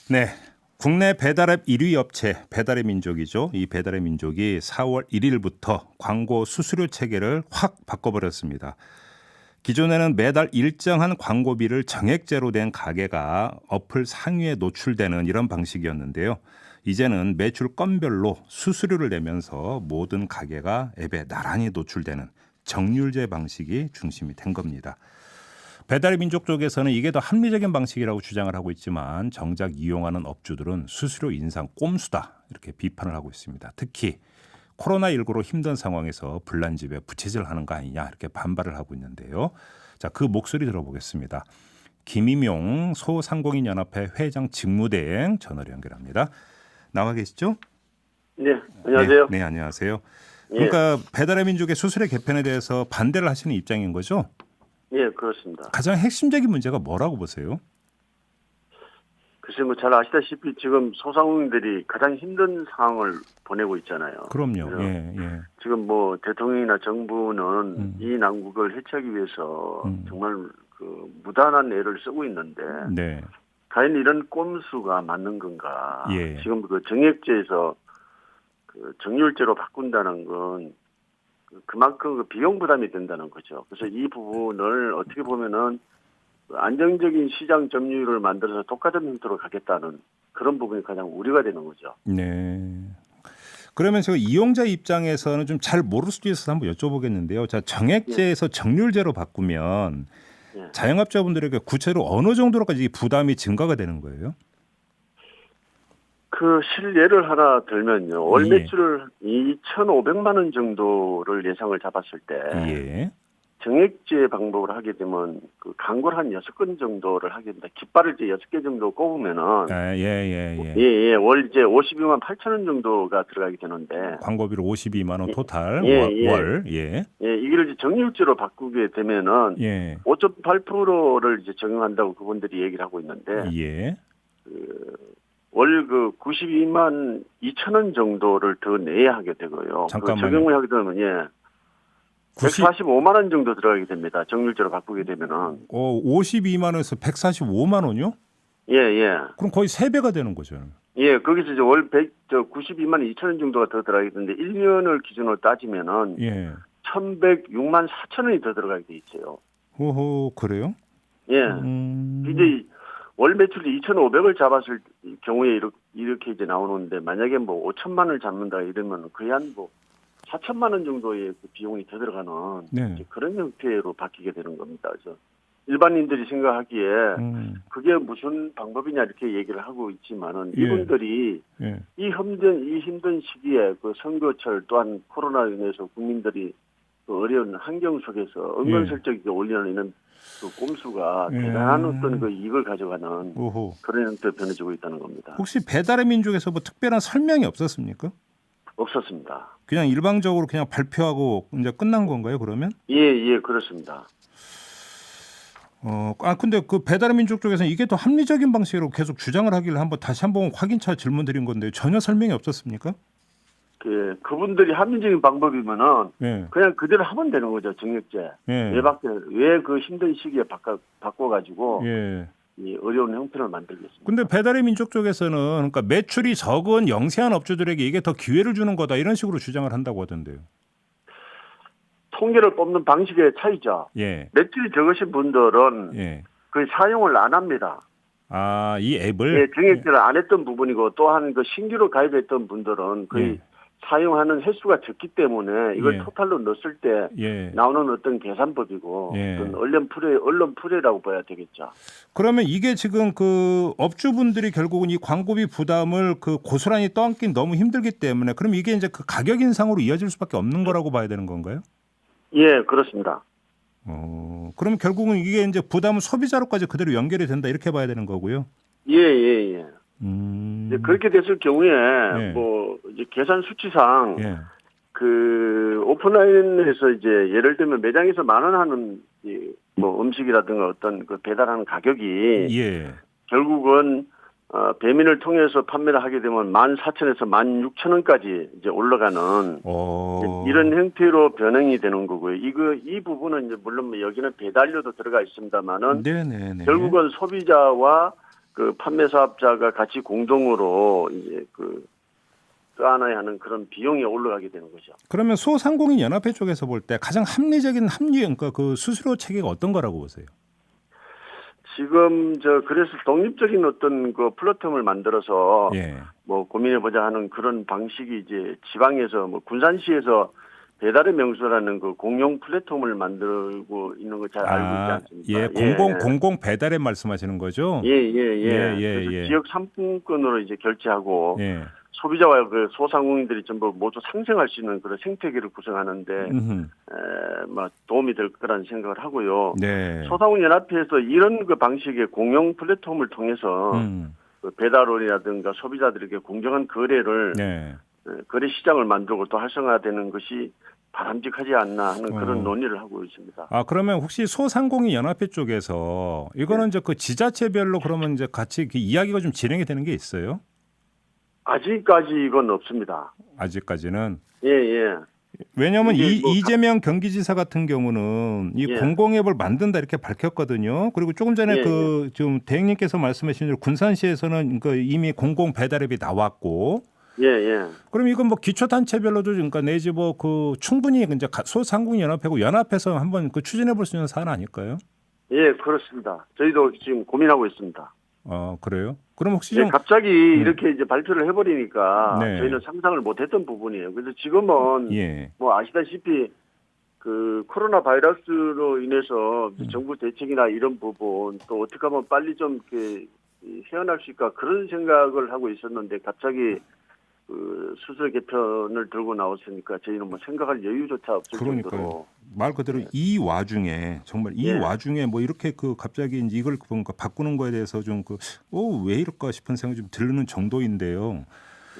네. 국내 배달앱 1위 업체 배달의 민족이죠. 이 배달의 민족이 4월 1일부터 광고 수수료 체계를 확 바꿔버렸습니다. 기존에는 매달 일정한 광고비를 정액제로 된 가게가 어플 상위에 노출되는 이런 방식이었는데요. 이제는 매출 건별로 수수료를 내면서 모든 가게가 앱에 나란히 노출되는 정률제 방식이 중심이 된 겁니다. 배달의 민족 쪽에서는 이게 더 합리적인 방식이라고 주장을 하고 있지만 정작 이용하는 업주들은 수수료 인상 꼼수다 이렇게 비판을 하고 있습니다. 특히 코로나19로 힘든 상황에서 불난집에 부채질하는 거 아니냐 이렇게 반발을 하고 있는데요. 자, 그 목소리 들어보겠습니다. 김임용 소상공인연합회 회장 직무대행 전화로 연결합니다. 나와 계시죠? 네, 안녕하세요. 네, 안녕하세요. 예, 그러니까 배달의 민족의 수수료 개편에 대해서 반대를 하시는 입장인 거죠? 예, 그렇습니다. 가장 핵심적인 문제가 뭐라고 보세요? 글쎄 뭐 잘 아시다시피 지금 소상공인들이 가장 힘든 상황을 보내고 있잖아요. 그럼요. 그래서 예. 지금 뭐 대통령이나 정부는 이 난국을 해체하기 위해서 정말 그 무단한 애를 쓰고 있는데 네. 과연 이런 꼼수가 맞는 건가? 예. 지금 그 정액제에서 그 정률제로 바꾼다는 건 그만큼 그 비용 부담이 된다는 거죠. 그래서 이 부분을 어떻게 보면은 안정적인 시장 점유율을 만들어서 독과점 형태로 가겠다는 그런 부분이 가장 우려가 되는 거죠. 네. 그러면 저 이용자 입장에서는 좀 잘 모를 수도 있어서 한번 여쭤보겠는데요. 자, 정액제에서 정률제로 바꾸면 예. 자영업자분들에게 구체로 어느 정도로까지 이 부담이 증가가 되는 거예요? 그 실예를 하나 들면요. 월 예. 매출을 2,500만 원 정도를 예상을 잡았을 때 예. 정액제 방법을 하게 되면 그 광고를 한 6건 정도를 하게 됩니다. 깃발을 이제 6개 정도 꼽으면은 아, 예. 예, 월 이제 52만 8천 원 정도가 들어가게 되는데 광고비로 52만 원 토탈 예. 월. 예. 예, 이걸 이제 정률제로 바꾸게 되면은 예. 5.8%를 이제 적용한다고 그분들이 얘기를 하고 있는데 예. 월 그 92만 2천 원 정도를 더 내야 하게 되고요. 잠깐만요. 그 적용을 하게 되면 예. 145만 원 정도 들어가게 됩니다. 정률제로 바꾸게 되면은. 52만 원에서 145만 원이요? 예. 그럼 거의 3배가 되는 거죠. 예, 거기서 이제 월 92만 2천 원 정도가 더 들어가게 되는데 1년을 기준으로 따지면은 예. 1,106만 4천 원이 더 들어가게 돼 있어요. 호호, 그래요? 예. 이제 월 매출이 2,500을 잡았을 경우에 이렇게 이제 나오는데 만약에 뭐 5천만 원을 잡는다 이러면 거의 한 뭐 4천만 원 정도의 그 비용이 더 들어가는 네. 이제 그런 형태로 바뀌게 되는 겁니다. 그래서 일반인들이 생각하기에 그게 무슨 방법이냐 이렇게 얘기를 하고 있지만은 예. 이분들이 예. 이 힘든 시기에 그 선거철 또한 코로나로 인해서 국민들이 그 어려운 환경 속에서 은근슬쩍 올리는 이런 그 꼼수가 대단한 어떤 그 이익을 가져가는 오호. 그런 형태로 변해지고 있다는 겁니다. 혹시 배달의 민족에서 뭐 특별한 설명이 없었습니까? 없었습니다. 그냥 일방적으로 그냥 발표하고 이제 끝난 건가요, 그러면? 예, 그렇습니다. 근데 그 배달의 민족 쪽에서는 이게 더 합리적인 방식으로 계속 주장을 하길래 다시 한번 확인차 질문 드린 건데 전혀 설명이 없었습니까? 그분들이 합리적인 방법이면은 예. 그냥 그대로 하면 되는 거죠, 정액제. 예. 왜 그 힘든 시기에 바꿔가지고 예. 이 어려운 형편을 만들겠습니다. 근데 배달의 민족 쪽에서는 그러니까 매출이 적은 영세한 업주들에게 이게 더 기회를 주는 거다 이런 식으로 주장을 한다고 하던데요. 통계를 뽑는 방식의 차이죠. 예. 매출이 적으신 분들은 예. 거의 사용을 안 합니다. 아, 이 앱을 예, 정액제를 안 했던 부분이고 또한 그 신규로 가입했던 분들은 거의 예. 사용하는 횟수가 적기 때문에 이걸 예. 토탈로 넣었을 때 예. 나오는 어떤 계산법이고 예. 어떤 언론 풀이라고 봐야 되겠죠. 그러면 이게 지금 그 업주분들이 결국은 이 광고비 부담을 그 고스란히 떠안긴 너무 힘들기 때문에 그럼 이게 이제 그 가격 인상으로 이어질 수밖에 없는 거라고 봐야 되는 건가요? 예, 그렇습니다. 그럼 결국은 이게 이제 부담은 소비자로까지 그대로 연결이 된다 이렇게 봐야 되는 거고요. 예. 이제 그렇게 됐을 경우에 예. 뭐 이제 계산 수치상 예. 그 오프라인에서 이제 예를 들면 매장에서 10,000원 하는 뭐 음식이라든가 어떤 그 배달하는 가격이 예. 결국은 배민을 통해서 판매를 하게 되면 14,000원에서 16,000원까지 이제 올라가는 이런 형태로 변형이 되는 거고요. 이 부분은 이제 물론 여기는 배달료도 들어가 있습니다만은 네네네. 결국은 소비자와 그 판매 사업자가 같이 공동으로 이제 그 떠안아야 하는 그런 비용이 올라가게 되는 거죠. 그러면 소상공인 연합회 쪽에서 볼 때 가장 합리적인 그러니까 그 수수료 체계가 어떤 거라고 보세요? 지금 그래서 독립적인 어떤 그 플랫폼을 만들어서 예. 뭐 고민해 보자 하는 그런 방식이 이제 지방에서 뭐 군산시에서 배달의 명소라는 그 공용 플랫폼을 만들고 있는 거 잘 알고 있지 않습니까? 예, 공공 배달앱 말씀하시는 거죠? 예. 그래서 지역 상품권으로 이제 결제하고 예. 소비자와 그 소상공인들이 전부 모두 상생할 수 있는 그런 생태계를 구성하는데 뭐 도움이 될 거라는 생각을 하고요. 네. 소상공인연합회에서 이런 그 방식의 공용 플랫폼을 통해서 그 배달원이라든가 소비자들에게 공정한 거래를 네. 거래 시장을 만들고 또 활성화되는 것이 바람직하지 않나 하는 그런 논의를 하고 있습니다. 아, 그러면 혹시 소상공인 연합회 쪽에서 이거는 이제 그 지자체별로 그러면 이제 같이 그 이야기가 좀 진행이 되는 게 있어요? 아직까지 이건 없습니다. 아직까지는. 예. 왜냐하면 이게 뭐 이재명 경기지사 같은 경우는 이 예. 공공앱을 만든다 이렇게 밝혔거든요. 그리고 조금 전에 예, 그 좀 대행님께서 말씀하신 대로 군산시에서는 그 이미 공공 배달앱이 나왔고. 예. 그럼 이건 뭐 기초단체별로도 그러니까 내지 뭐 그 충분히 이제 소상공인 연합회고 연합해서 한번 그 추진해 볼 수 있는 사안 아닐까요? 예, 그렇습니다. 저희도 지금 고민하고 있습니다. 그래요? 그럼 혹시 예, 좀 갑자기 이렇게 이제 발표를 해버리니까 네. 저희는 상상을 못했던 부분이에요. 그래서 지금은 예. 뭐 아시다시피 그 코로나 바이러스로 인해서 정부 대책이나 이런 부분 또 어떻게 하면 빨리 좀 이렇게 헤어날 수 있을까 그런 생각을 하고 있었는데 갑자기 그 수술 개편을 들고 나왔으니까 저희는 뭐 생각할 여유조차 없을 그러니까요. 정도로 말 그대로 이 와중에 정말 이 예. 와중에 뭐 이렇게 그 갑자기 이제 이걸 뭔가 바꾸는 거에 대해서 좀 왜 이럴까 싶은 생각이 좀 들는 정도인데요.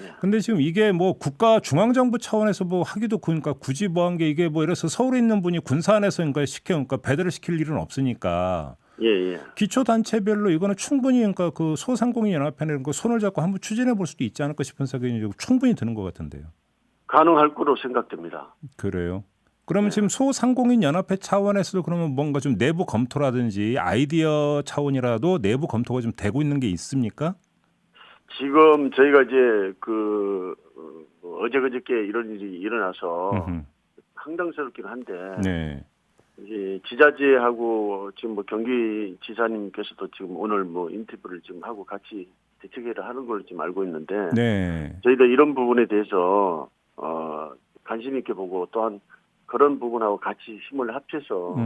예. 근데 지금 이게 뭐 국가 중앙정부 차원에서 뭐 하기도 그러니까 굳이 뭐 한 게 이게 뭐 이래서 서울에 있는 분이 군산에서 그러니까 배달을 시킬 일은 없으니까 예. 기초단체별로 이거는 충분히 그러니까 그 소상공인 연합회는 그 손을 잡고 한번 추진해 볼 수도 있지 않을까 싶은 생각이 충분히 드는 것 같은데요. 가능할 거로 생각됩니다. 그래요. 그러면 지금 소상공인 연합회 차원에서도 그러면 뭔가 좀 내부 검토라든지 아이디어 차원이라도 내부 검토가 좀 되고 있는 게 있습니까? 지금 저희가 이제 그 어제 그저께 이런 일이 일어나서 황당스럽긴 한데 네. 이제 지자체하고 지금 뭐 경기지사님께서도 지금 오늘 뭐 인터뷰를 지금 하고 같이 대책회의를 하는 걸로 지금 알고 있는데 네. 저희도 이런 부분에 대해서 관심 있게 보고 또한 그런 부분하고 같이 힘을 합쳐서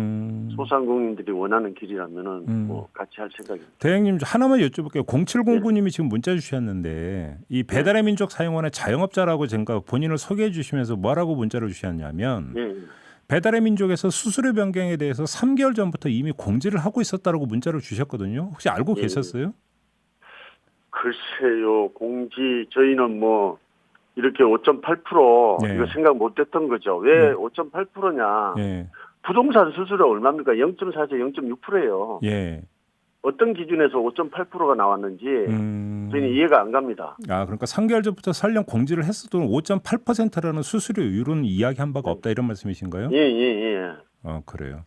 소상공인들이 원하는 길이라면은 뭐 같이 할 생각입니다. 대행님 하나만 여쭤볼게요. 0709님이 지금 문자 주셨는데 이 배달의 민족 사용원의 자영업자라고 제가 본인을 소개해 주시면서 뭐라고 문자를 주셨냐면 예. 배달의 민족에서 수수료 변경에 대해서 3개월 전부터 이미 공지를 하고 있었다라고 문자를 주셨거든요. 혹시 알고 계셨어요? 글쎄요, 공지 저희는 뭐 이렇게 5.8% 네. 이거 생각 못했던 거죠. 왜 5.8%냐? 예. 부동산 수수료 얼마입니까? 0.4에서 0.6%예요. 예. 어떤 기준에서 5.8%가 나왔는지 저희는 이해가 안 갑니다. 아, 그러니까 3개월 전부터 설령 공지를 했어도 5.8%라는 수수료율은 이야기한 바가 없다 이런 말씀이신가요? 예. 그래요.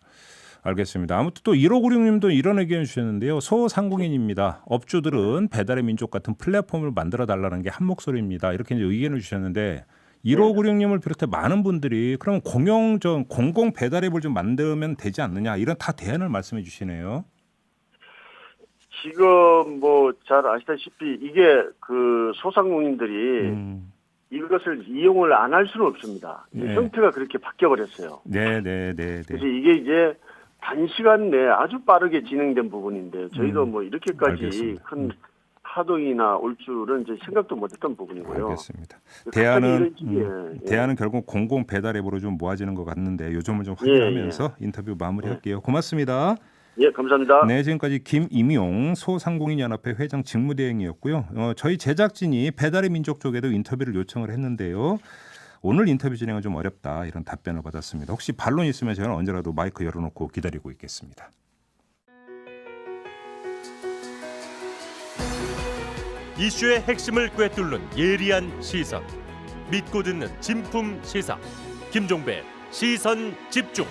알겠습니다. 아무튼 또 1596님도 이런 의견 주셨는데요. 소상공인입니다. 업주들은 배달의 민족 같은 플랫폼을 만들어 달라는 게 한 목소리입니다. 이렇게 이제 의견을 주셨는데 1596님을 비롯해 많은 분들이 그러면 공공 배달앱을 좀 만들면 되지 않느냐 이런 다 대안을 말씀해 주시네요. 지금 뭐 잘 아시다시피 이게 그 소상공인들이 이것을 이용을 안 할 수는 없습니다. 네. 형태가 그렇게 바뀌어 버렸어요. 네. 그래서 이게 이제 단시간 내에 아주 빠르게 진행된 부분인데 저희도 뭐 이렇게까지 알겠습니다. 큰 파동이나 올 줄은 이제 생각도 못했던 부분이고요. 알겠습니다. 갑자기 대안은 결국 공공 배달 앱으로 좀 모아지는 것 같는데 요점을 좀 확인하면서 인터뷰 마무리할게요. 고맙습니다. 예, 감사합니다. 네, 지금까지 김임용 소상공인연합회 회장 직무대행이었고요. 저희 제작진이 배달의 민족 쪽에도 인터뷰를 요청을 했는데요. 오늘 인터뷰 진행은 좀 어렵다 이런 답변을 받았습니다. 혹시 반론 있으면 저는 언제라도 마이크 열어놓고 기다리고 있겠습니다. 이슈의 핵심을 꿰뚫는 예리한 시선, 믿고 듣는 진품 시사 김종배 시선 집중.